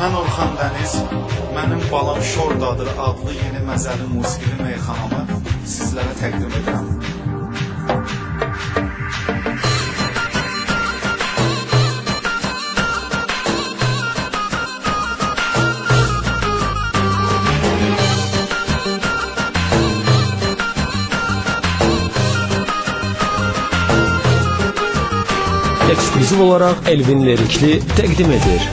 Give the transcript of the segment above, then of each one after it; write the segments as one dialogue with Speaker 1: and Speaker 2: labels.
Speaker 1: Mən Orxan Dəniz, mənim balam Şordadır adlı yeni məzəli musiqili meyxanamı sizlərə təqdim edirəm.
Speaker 2: Eksklüziv olarak Elvin Lirikli təqdim edir.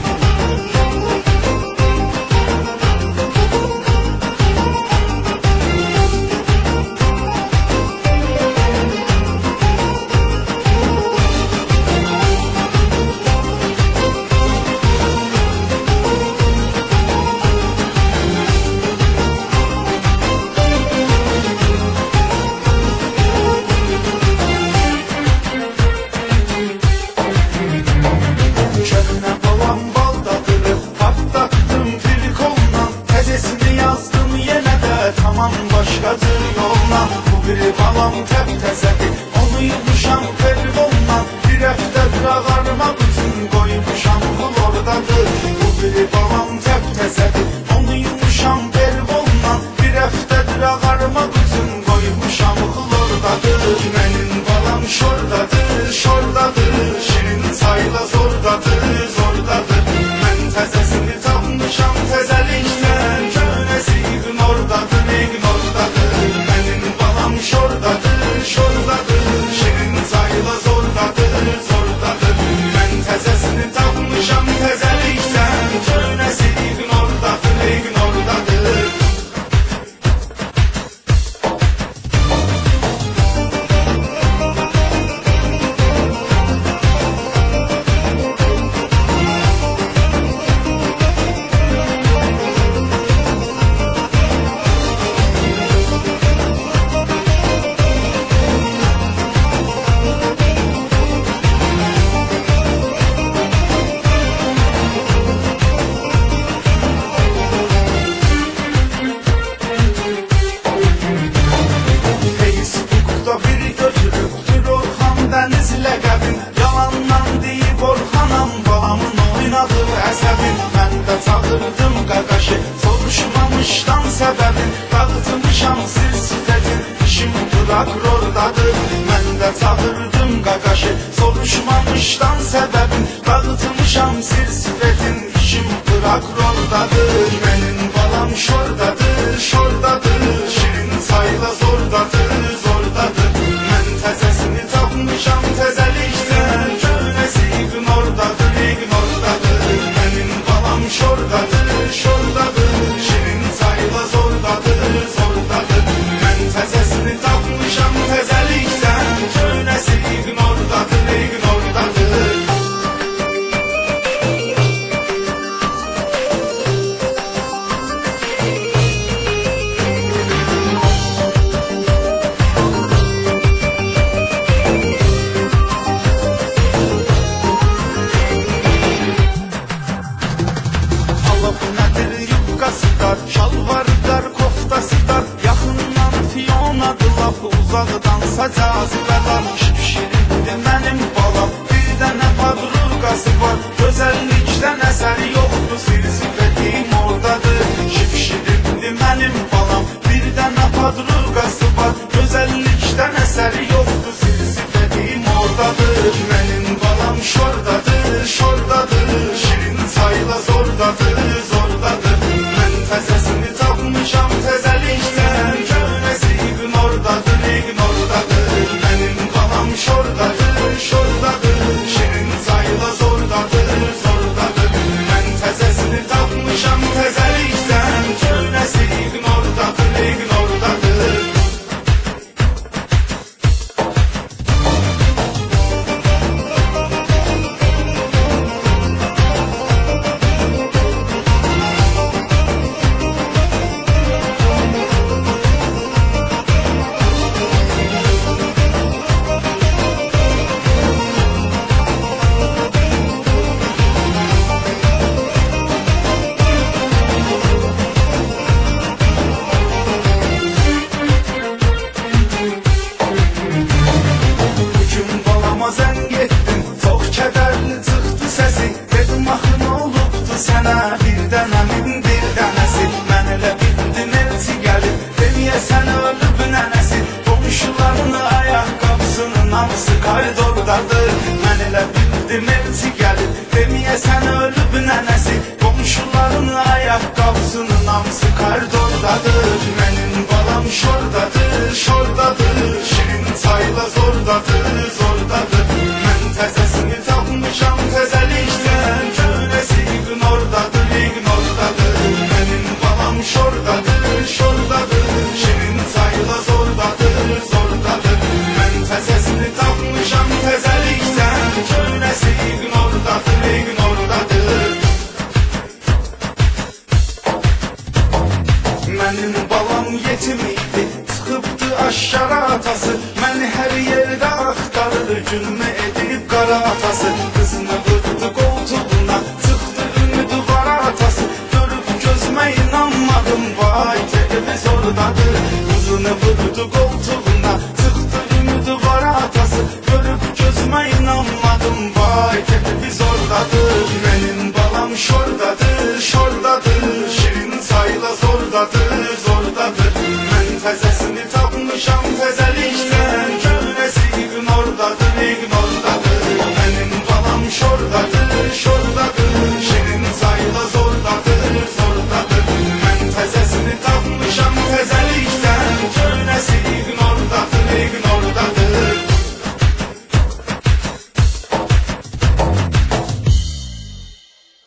Speaker 1: Köhnə balam baldadır, patlattım trikolla, təzəsini yazdım yenə də tamam başqadır yolla. Bu biri balam təb-təzədir, onu yumuşam pervolla, bir həftədir ağarma bütün qoymuşam xlordadır. Bu biri balam təb-təzədir, onu yumuşam pervolla, bir həftədir ağarma bütün qoymuşam xlordadır. Mənim balam şordadır, şordadır, şirin çayla zordadır, zordadır. Mən təzəsini tapmışam təzəlikdən, könəsi ignordadır, ignordadır. Mənim balam şordadır, şordadır, şirin çayla zordadır, zordadır. Mən təzəsini tapmışam təzəlikdən, könəsi ignordadır, ignordadır. Facebook'ta biri götürübdür Orxan Dəniz ləqəbin, yalandan deyib Orxanam balamın oynadır əsəbin. Mən də çağırdım qaqaşı, soruşmamışdan səbəbin, dağıtmışam sir-sifətin, işim prokurordadır. Mən də çağırdım qaqaşı, soruşmamışdan səbəbin, dağıtmışam sir-sifətin, işim prokurordadır. Mənim balam şordadır, şordadır, şirin çayla zordadır, zordadır. Mən təzəsini tapmışam təzəlikdən, könəsi ignordadır, ignordadır. Mənim balam şordadır, şordadır, şirin çayla zordadır, zordadır. Mən təzəsini tapmışam təzəlikdən, könəsi ignordadır, ignordadır. Allah bu nədir yubqası dar, şalvarı dar, koftası dar, yaxından Fionadır lap, uzaqdansa cazibədar. Şipşirindir mənim balam, bir dənə padruqası var, gözəllikdən əsəri yoxdur, sir-sifətim oradadır. Şipşirindir mənim balam, bir dənə padruqası var, gözəllikdən əsəri yoxdur, sir-sifətim oradadır. Mənim balam şordadır, şordadır, şirin çayla zordadır, zordadır. Mən təzəsini tapmışam təzəlikdən, könəsi ignordadır, ignordadır. Mənim balam şordadır, şordadır, şirin çayla zordadır, zordadır. Mən təzəsini tapmışam təzəlikdən, könəsi ignordadır, ignordadır. hamısı koridordadır. Mən elə bildim elçi gəlir, deməyəsən ölüb nənəsi. Qonşuların ayaqqabısının hamısı koridordadır. Mənim balam şordadır, şordadır. Şirin çayla zordadır, zordadır. Mən təzəsini tapmışam təzəlikdən, köynəsi ignordadır, ignordadır. Mənim balam şordadır, şordadır. Şirin çayla zordadır, zordadır. Mən təzəsini tapmışam təzəlikdən, köynəsi ignordadır, ignordadır. Mənim balam yetim idi, çıxıbdı aşağı atası. Məni hər yerdə axtarır, gülmə edib qara atası. Qızını vurdu qoltuğuna, çıxdı ümidi var atası. Görüb gözümə inanmadım, vay televizordadır. Qızını vurdu qoltuğuna, çıxdı ümidi var atası. Görüb gözümə inanmadım, vay televizordadır. Mənim balam şordadır, şordadır. Şirin çayla zordadır.